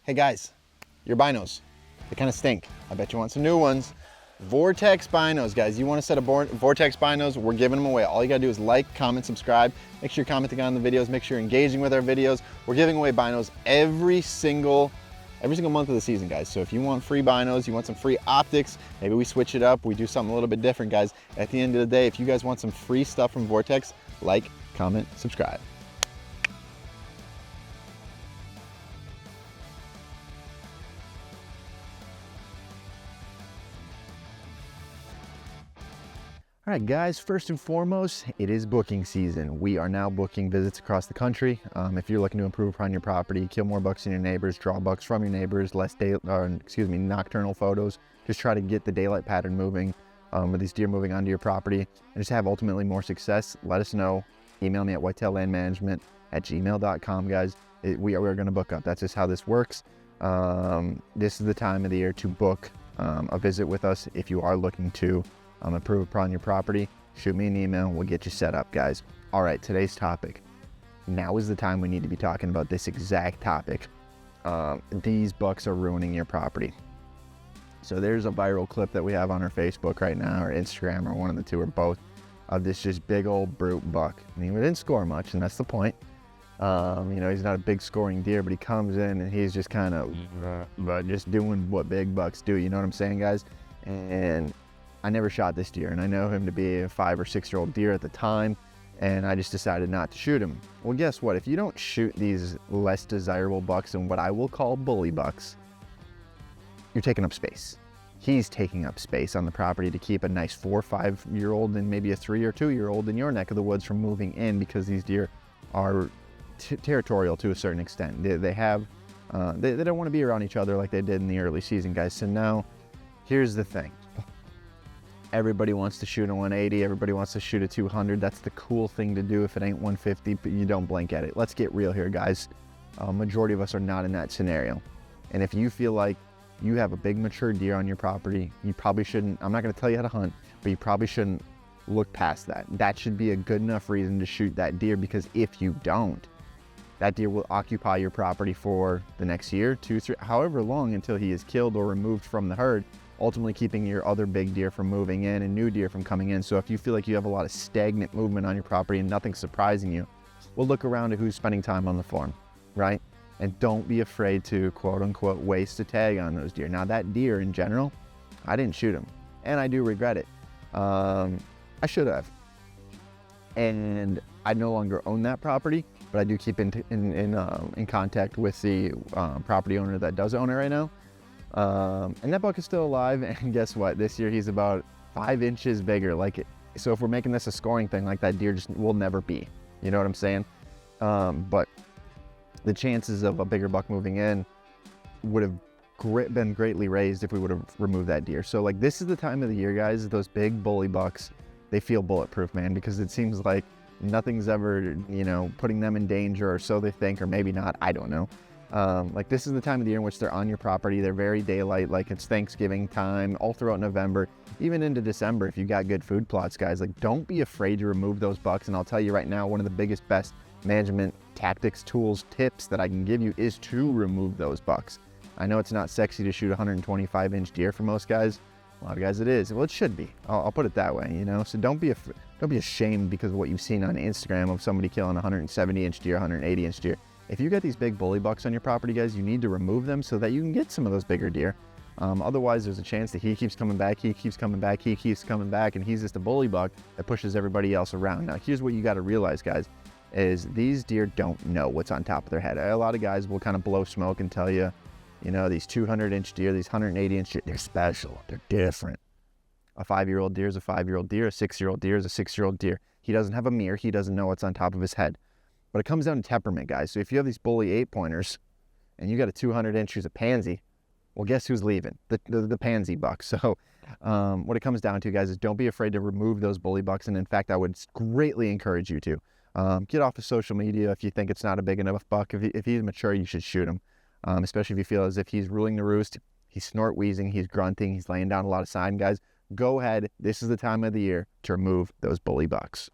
Hey guys, your binos, they kind of stink. I bet you want some new ones. Vortex binos, guys. You want a set of Vortex binos, we're giving them away. All you gotta do is like, comment, subscribe. Make sure you're commenting on the videos. Make sure you're engaging with our videos. We're giving away binos every single month of the season, guys. So if you want free binos, you want some free optics, maybe we switch it up, we do something a little bit different, guys. At the end of the day, if you guys want some free stuff from Vortex, like, comment, subscribe. All right, guys, first and foremost, it is booking season. We are now booking visits across the country. If you're looking to improve upon your property, kill more bucks than your neighbors, draw bucks from your neighbors, less nocturnal photos, just try to get the daylight pattern moving with these deer moving onto your property and just have ultimately more success, let us know. Email me at whitetaillandmanagement@gmail.com, guys. We are going to book up. That's just how this works. This is the time of the year to book a visit with us if you are looking to improve upon your property. Shoot me an email, we'll get you set up, guys. All right, today's topic. Now is the time we need to be talking about this exact topic. These bucks are ruining your property. So there's a viral clip that we have on our Facebook right now, or Instagram, or one of the two, or both, of this just big old brute buck. I mean, we didn't score much, and that's the point. You know, he's not a big scoring deer, but he comes in and he's just kind of just doing what big bucks do. You know what I'm saying, guys? And I never shot this deer, and I know him to be a 5 or 6 year old deer at the time, and I just decided not to shoot him. Well, guess what? If you don't shoot these less desirable bucks and what I will call bully bucks, you're taking up space. He's taking up space on the property to keep a nice 4 or 5 year old and maybe a 3 or 2 year old in your neck of the woods from moving in, because these deer are territorial to a certain extent. They don't want to be around each other like they did in the early season, guys. So now, here's the thing. Everybody wants to shoot a 180, everybody wants to shoot a 200. That's the cool thing to do if it ain't 150, but you don't blink at it. Let's get real here, guys. Majority of us are not in that scenario. And if you feel like you have a big mature deer on your property, you probably shouldn't, I'm not gonna tell you how to hunt, but you probably shouldn't look past that. That should be a good enough reason to shoot that deer, because if you don't, that deer will occupy your property for the next year, 2, 3, however long, until he is killed or removed from the herd, ultimately keeping your other big deer from moving in and new deer from coming in. So if you feel like you have a lot of stagnant movement on your property and nothing's surprising you, well, look around at who's spending time on the farm, right? And don't be afraid to, quote unquote, waste a tag on those deer. Now, that deer in general, I didn't shoot him, and I do regret it. I should have. And I no longer own that property, but I do keep in contact with the property owner that does own it right now. And that buck is still alive, and guess what? This year he's about 5 inches bigger. So if we're making this a scoring thing, like, that deer just will never be. You know what I'm saying? But the chances of a bigger buck moving in would have been greatly raised if we would have removed that deer. So, like, this is the time of the year, guys, those big bully bucks, they feel bulletproof, man, because it seems like nothing's ever, you know, putting them in danger, or so they think, or maybe not, I don't know. Like, this is the time of the year in which they're on your property. They're very daylight, like it's Thanksgiving time, all throughout November, even into December if you got good food plots, guys. Like, don't be afraid to remove those bucks. And I'll tell you right now, one of the biggest, best management tactics, tools, tips that I can give you is to remove those bucks. I know it's not sexy to shoot a 125-inch deer for most guys. A lot of guys it is. Well, it should be. I'll put it that way, you know? So don't be ashamed because of what you've seen on Instagram of somebody killing a 170-inch deer, 180-inch deer. If you got these big bully bucks on your property, guys, you need to remove them so that you can get some of those bigger deer. Otherwise, there's a chance that he keeps coming back, he keeps coming back, he keeps coming back, and he's just a bully buck that pushes everybody else around. Now, here's what you got to realize, guys, is these deer don't know what's on top of their head. A lot of guys will kind of blow smoke and tell you, you know, these 200-inch deer, these 180-inch deer, they're special, they're different. A 5-year-old deer is a 5-year-old deer, a 6-year-old deer is a 6-year-old deer. He doesn't have a mirror, he doesn't know what's on top of his head. But it comes down to temperament, guys. So if you have these bully 8-pointers and you got a 200-inch who's a pansy, well, guess who's leaving? The pansy buck. So what it comes down to, guys, is don't be afraid to remove those bully bucks. And in fact, I would greatly encourage you to. Get off of social media if you think it's not a big enough buck. If he's mature, you should shoot him, especially if you feel as if he's ruling the roost, he's snort wheezing, he's grunting, he's laying down a lot of sign, guys. Go ahead. This is the time of the year to remove those bully bucks.